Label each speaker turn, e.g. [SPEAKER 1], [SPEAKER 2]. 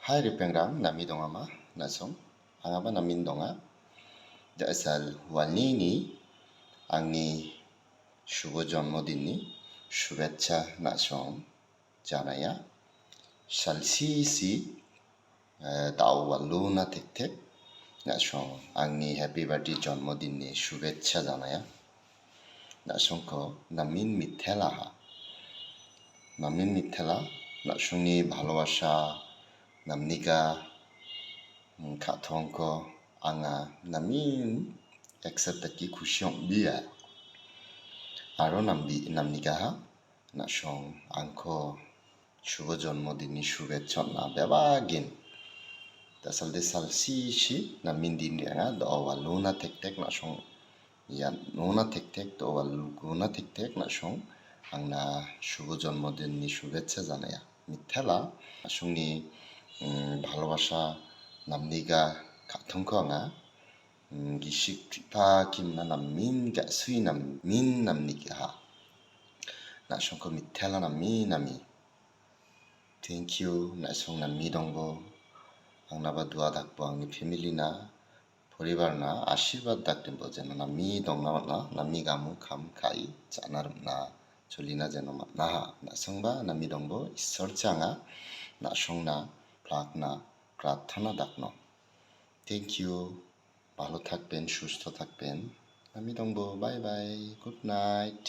[SPEAKER 1] Hai ripengrang nami dongama nasong angaba namin donga dasal walini angni শুভ জন্মদিনनि শুভেচ্ছা nasong janaya salsisi daw waluna tek nasong angni happy birthday জন্মদিনनि শুভেচ্ছা janaya nasongko namin মিথ্যেলা nasongni ভালোবাসা namniga kathongko anga namin acceptaki khusyong biya aro namnigaha nasong angko শুভ জন্মদিনनि শুভেচ্ছা bebagin dasalde salsisi namin dinrianga doa luna tek nasong yan nuna tek doa luguna tek nasong angna শুভ জন্মদিনनि শুভেচ্ছা জানায়া মিথ্যালা nasongni ভালোবাসা namniga kathongko anga gisik pripa kimna namin gasui namin namnigaha nasongko mith্যালা nami thank you nasong nami dongbo angnaba dua dakbo angni family na poribar na ashirwad dakdimbo jeno nami dongna manna nami gamu kham khai jana rumna cholina jeno mannaha nasongba nami dongbo ishor changa nasongna প্রার্থনা প্রার্থনা ডাকনো thank you ভালো থাকবেন সুস্থ থাকবেন আমি দংবো bye bye good night